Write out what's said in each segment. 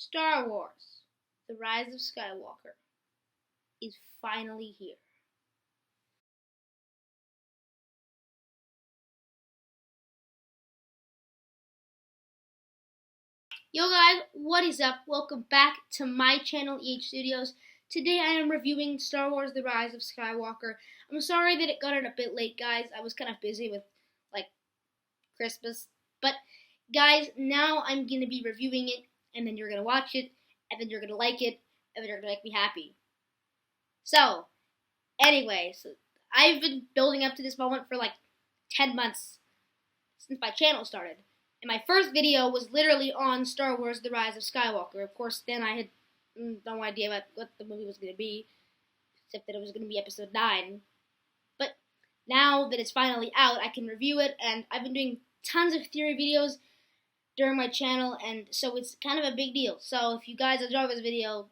Star Wars: The Rise of Skywalker is finally here. Yo guys, what is up? Welcome back to my channel, Studios. Today I am reviewing Star Wars: The Rise of Skywalker. I'm sorry that it got it a bit late, guys. I was kind of busy with, Christmas. But, guys, now I'm going to be reviewing it, and then you're going to watch it, and then you're going to like it, and then you're going to make me happy. So, anyways, I've been building up to this moment for 10 months since my channel started. And my first video was literally on Star Wars: The Rise of Skywalker. Of course, then I had no idea what the movie was going to be, except that it was going to be episode 9. But now that it's finally out, I can review it, and I've been doing tons of theory videos during my channel, and so it's kind of a big deal. So if you guys enjoy this video,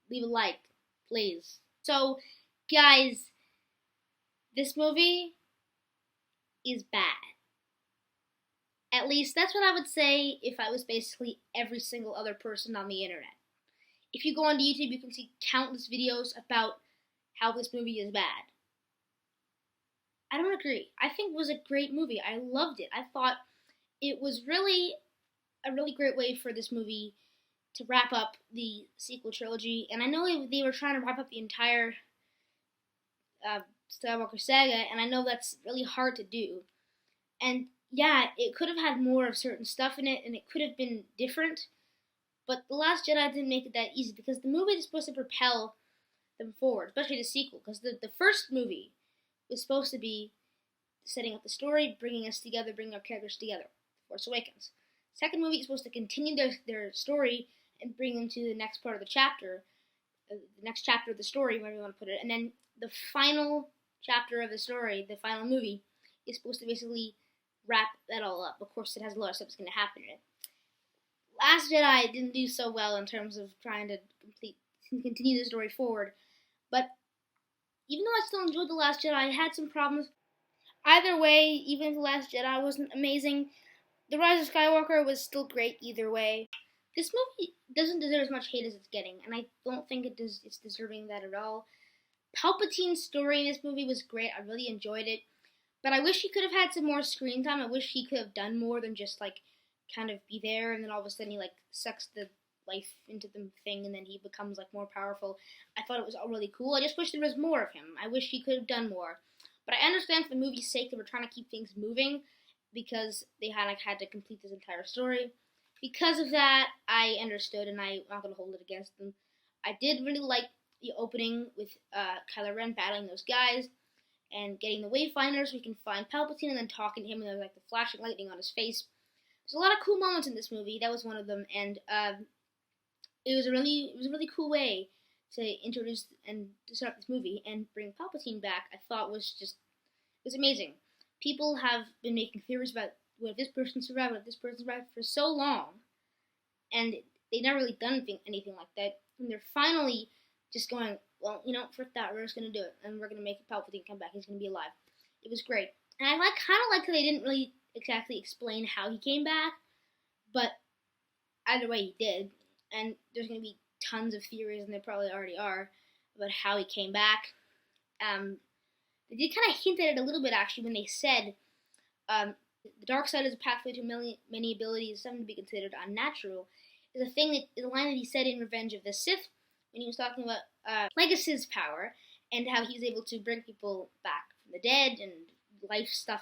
leave a like, please. So, guys, this movie is bad. At least that's what I would say if I was basically every single other person on the internet. If you go onto YouTube, you can see countless videos about how this movie is bad. I don't agree. I think it was a great movie. I loved it. I thought it was really a really great way for this movie to wrap up the sequel trilogy. And I know they were trying to wrap up the entire Skywalker saga, and I know that's really hard to do. And yeah, it could have had more of certain stuff in it, and it could have been different. But The Last Jedi didn't make it that easy, because the movie is supposed to propel them forward, especially the sequel. Because the first movie was supposed to be setting up the story, bringing us together, bringing our characters together. Force Awakens. Second movie is supposed to continue their story and bring them to the next part of the chapter, the next chapter of the story, whatever you want to put it. And then the final chapter of the story, the final movie, is supposed to basically wrap that all up. Of course, it has a lot of stuff that's going to happen in it. Last Jedi didn't do so well in terms of trying to continue the story forward, but even though I still enjoyed The Last Jedi, I had some problems. Either way, even if The Last Jedi wasn't amazing, The Rise of Skywalker was still great either way. This movie doesn't deserve as much hate as it's getting, and I don't think it's deserving that at all. Palpatine's story in this movie was great. I really enjoyed it. But I wish he could have had some more screen time. I wish he could have done more than just, kind of be there, and then all of a sudden he, sucks the life into the thing, and then he becomes, more powerful. I thought it was all really cool. I just wish there was more of him. I wish he could have done more. But I understand for the movie's sake they were trying to keep things moving, because they had to complete this entire story. Because of that, I understood, and I'm not going to hold it against them. I did really like the opening with Kylo Ren battling those guys, and getting the Wayfinders so we can find Palpatine, and then talking to him, and there's the flashing lightning on his face. There's a lot of cool moments in this movie. That was one of them, and it was a really cool way to introduce and to start this movie and bring Palpatine back. I thought was amazing. People have been making theories about what if this person survived, what if this person survived for so long, and they never really done anything like that. And they're finally just going, well, frick that, we're just going to do it, and we're going to make Palpatine come back, he's going to be alive. It was great. And I kind of liked that they didn't really exactly explain how he came back, but either way he did, and there's going to be tons of theories, and there probably already are, about how he came back. They did kind of hint at it a little bit, actually, when they said, the dark side is a pathway to many abilities, some to be considered unnatural, is a line that he said in Revenge of the Sith, when he was talking about Plagueis' power, and how he was able to bring people back from the dead, and life stuff.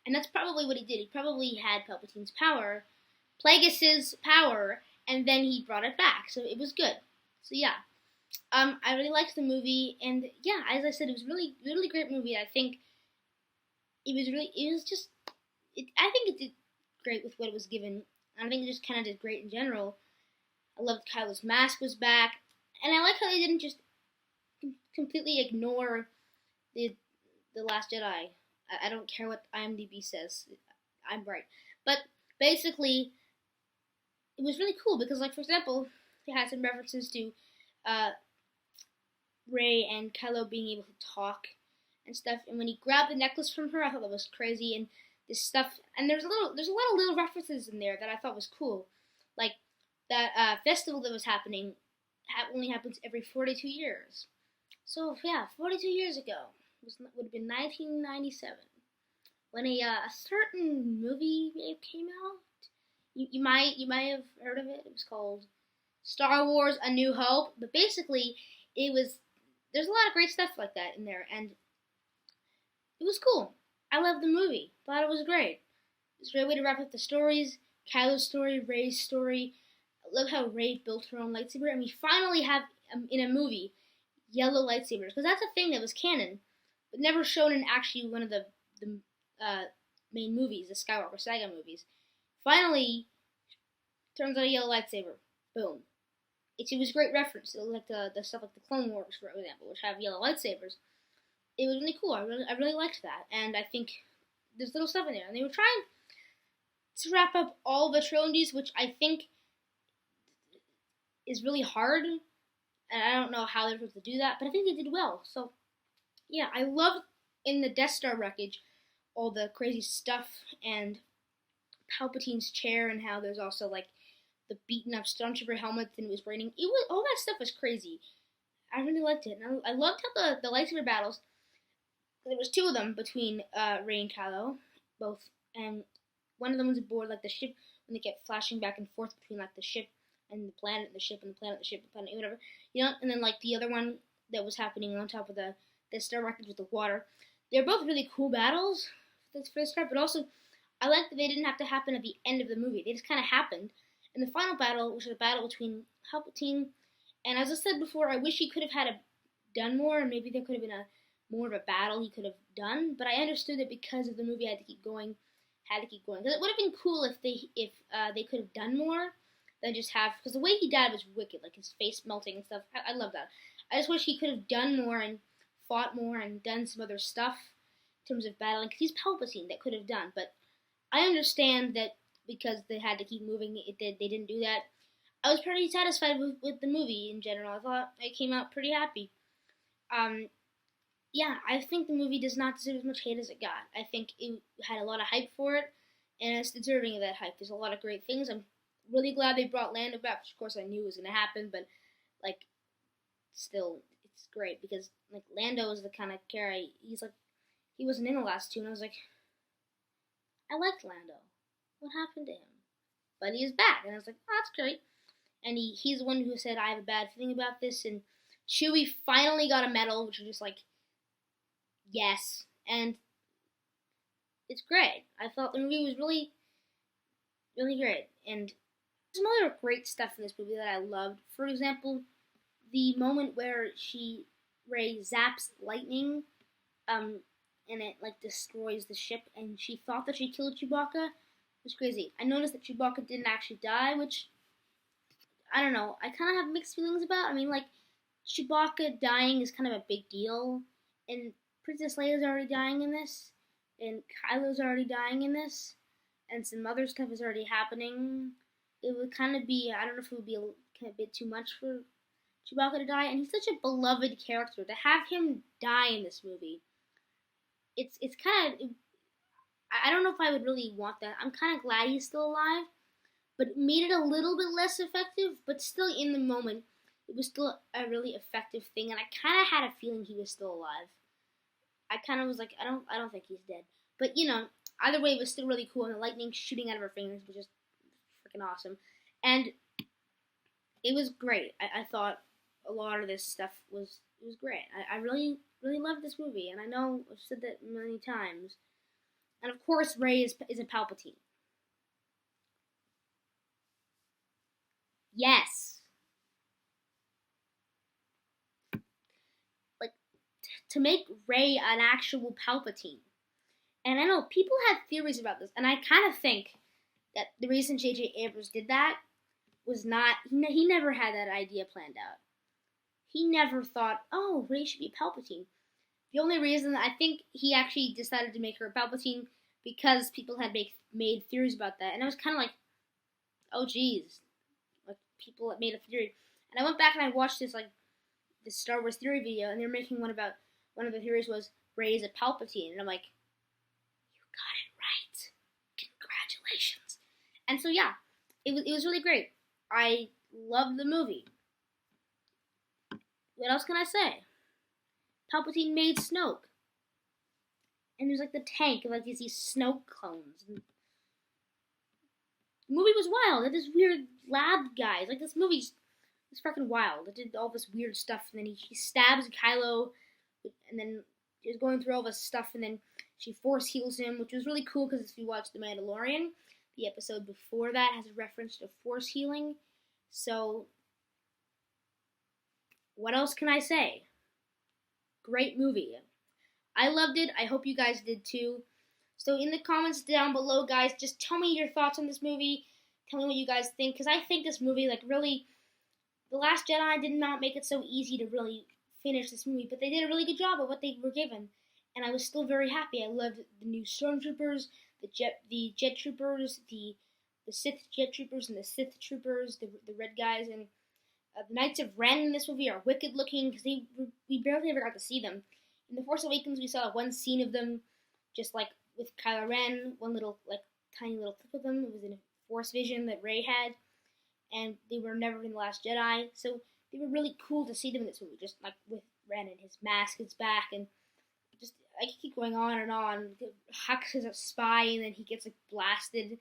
And that's probably what he did. He probably had Palpatine's power, Plagueis' power, and then he brought it back. So it was good. So yeah. I really liked the movie, and yeah, as I said, it was really great movie. I think I think it did great with what it was given. I think it just kind of did great in general. I loved Kylo's mask was back, and I like how they didn't just completely ignore the Last Jedi. I don't care what IMDb says. I'm right. But basically, it was really cool because, for example, they had some references to Rey and Kylo being able to talk and stuff. And when he grabbed the necklace from her, I thought that was crazy. And this stuff, and there's a lot of little references in there that I thought was cool. Like that festival that was happening only happens every 42 years. So yeah, 42 years ago would have been 1997 when a certain movie came out. You might have heard of it. It was called Star Wars: A New Hope. But basically, it was there's a lot of great stuff like that in there, and it was cool. I loved the movie. Thought it was great. It was a great way to wrap up the stories. Kylo's story, Rey's story. I love how Rey built her own lightsaber, and we finally have in a movie yellow lightsabers because that's a thing that was canon, but never shown in actually one of the main movies, the Skywalker saga movies. Finally, turns out a yellow lightsaber. Boom. It was a great reference. It was like the stuff like the Clone Wars, for example, which have yellow lightsabers. It was really cool. I really liked that, and I think there's little stuff in there. And they were trying to wrap up all the trilogies, which I think is really hard, and I don't know how they're supposed to do that, but I think they did well. So yeah, I love in the Death Star wreckage all the crazy stuff and Palpatine's chair and how there's also like the beaten up Stormtrooper helmets and it was raining. It was all that stuff was crazy. I really liked it, and I loved how the lightsaber battles. There was two of them between Rey and Kylo, both, and one of them was aboard like the ship when they kept flashing back and forth between like the ship and the planet, and the ship and the planet, the ship and the planet, whatever, And then like the other one that was happening on top of the Star Rocket with the water. They're both really cool battles for this part, but also I like that they didn't have to happen at the end of the movie. They just kind of happened. And the final battle, which was a battle between Palpatine and, as I said before, I wish he could have done more, and maybe there could have been more of a battle he could have done. But I understood that because of the movie, I had to keep going. Because it would have been cool if they could have done more than just have. Because the way he died was wicked, like his face melting and stuff. I love that. I just wish he could have done more and fought more and done some other stuff in terms of battling. Because he's Palpatine, that could have done. But I understand that because they had to keep moving, they didn't do that. I was pretty satisfied with the movie in general. I thought I came out pretty happy. Yeah, I think the movie does not deserve as much hate as it got. I think it had a lot of hype for it, and it's deserving of that hype. There's a lot of great things. I'm really glad they brought Lando back, which of course I knew was going to happen, but, like, still, it's great, because, like, Lando is the kind of character, he wasn't in the last two, and I was like, I liked Lando. What happened to him? But he is back, and I was like, oh, that's great. And he's the one who said, I have a bad feeling about this, and Chewie finally got a medal, which was just like, yes. And it's great. I thought the movie was really, really great. And there's some other great stuff in this movie that I loved. For example, the moment where Rey zaps lightning, and it like destroys the ship, and she thought that she killed Chewbacca. It was crazy. I noticed that Chewbacca didn't actually die, which I don't know. I kind of have mixed feelings about. I mean, like, Chewbacca dying is kind of a big deal, and Princess Leia's already dying in this, and Kylo's already dying in this, and some other stuff is already happening. It would kind of be, I don't know if it would be a bit too much for Chewbacca to die, and he's such a beloved character. To have him die in this movie, it's kind of, I don't know if I would really want that. I'm kind of glad he's still alive, but it made it a little bit less effective, but still in the moment, it was still a really effective thing, and I kind of had a feeling he was still alive. I kind of was like, I don't think he's dead. But, either way, it was still really cool, and the lightning shooting out of her fingers was just freaking awesome. And it was great. I thought a lot of this stuff was great. I really, really loved this movie, and I know I've said that many times. And, of course, Rey is a Palpatine. Yes. Like, to make Rey an actual Palpatine. And I know people have theories about this, and I kind of think that the reason J.J. Abrams did that was not, he never had that idea planned out. He never thought, oh, Rey should be Palpatine. The only reason I think he actually decided to make her Palpatine because people had made theories about that, and I was kind of like, oh, geez. Like, people made a theory. And I went back and I watched this Star Wars theory video, and they were making one of the theories was Rey is a Palpatine, and I'm like, you got it right. Congratulations. And so yeah, it was really great. I love the movie. What else can I say? Palpatine made Snoke. And there's like the tank of like these Snoke clones. And the movie was wild. It had this weird lab guys. Like this movie's fucking wild. It did all this weird stuff, and then he stabs Kylo, and then he's going through all this stuff, and then she force heals him, which was really cool because if you watch The Mandalorian, the episode before that has a reference to force healing. So, what else can I say? Great movie. I loved it. I hope you guys did too. So in the comments down below, guys, just tell me your thoughts on this movie. Tell me what you guys think, because I think this movie, like, really, The Last Jedi did not make it so easy to really finish this movie, but they did a really good job of what they were given, and I was still very happy. I loved the new stormtroopers, the jet troopers, the Sith jet troopers, and the Sith troopers, the red guys, and the Knights of Ren in this movie are wicked looking because we barely ever got to see them. In The Force Awakens, we saw one scene of them, just like with Kylo Ren, one little like tiny little clip of them. It was in a Force vision that Rey had, and they were never in The Last Jedi. So they were really cool to see them in this movie, just like with Ren and his mask is back, and just I could keep going on and on. Hux is a spy, and then he gets like blasted.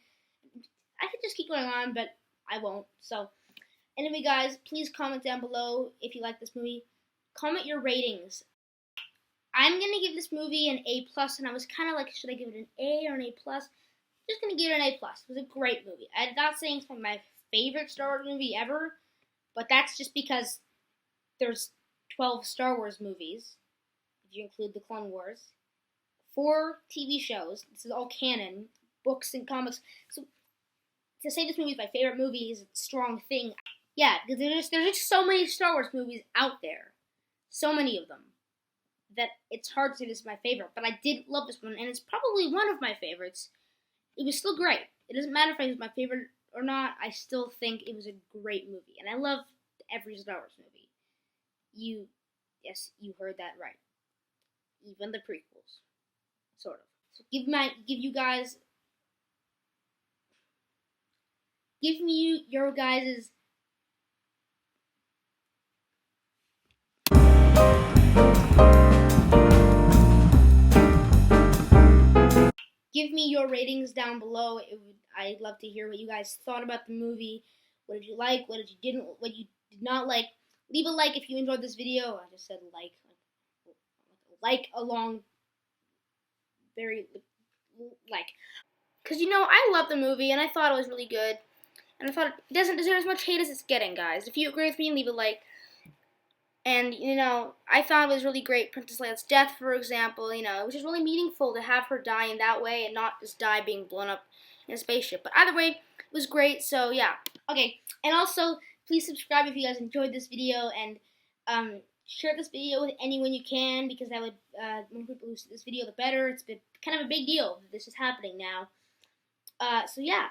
I could just keep going on, but I won't. So anyway, guys, please comment down below if you like this movie. Comment your ratings. I'm gonna give this movie an A+, and I was kind of like, should I give it an A or an A+? I'm just gonna give it an A+. It was a great movie. I'm not saying it's my favorite Star Wars movie ever, but that's just because there's 12 Star Wars movies, if you include the Clone Wars, 4 TV shows. This is all canon, books and comics. So to say this movie is my favorite movie is a strong thing. Yeah, because there's just so many Star Wars movies out there, so many of them, that it's hard to say this is my favorite. But I did love this one, and it's probably one of my favorites. It was still great. It doesn't matter if it was my favorite or not. I still think it was a great movie, and I love every Star Wars movie. Yes, you heard that right. Even the prequels, sort of. So give me your guys's give me your ratings down below. I'd love to hear what you guys thought about the movie. What did you like? What you did not like? Leave a like if you enjoyed this video. I just said like along very like, because I love the movie and I thought it was really good, and I thought it doesn't deserve as much hate as it's getting, guys. If you agree with me, leave a like. And, I thought it was really great, Princess Leia's death, for example. It was just really meaningful to have her die in that way and not just die being blown up in a spaceship. But either way, it was great, so yeah. Okay, and also, please subscribe if you guys enjoyed this video, and share this video with anyone you can, because that would, the more people who see this video, the better. It's been kind of a big deal that this is happening now. So yeah,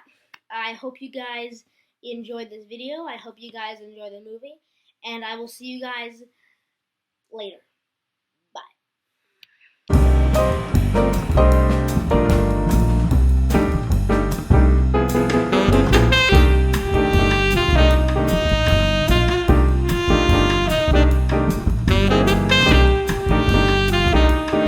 I hope you guys enjoyed this video. I hope you guys enjoyed the movie. And I will see you guys later.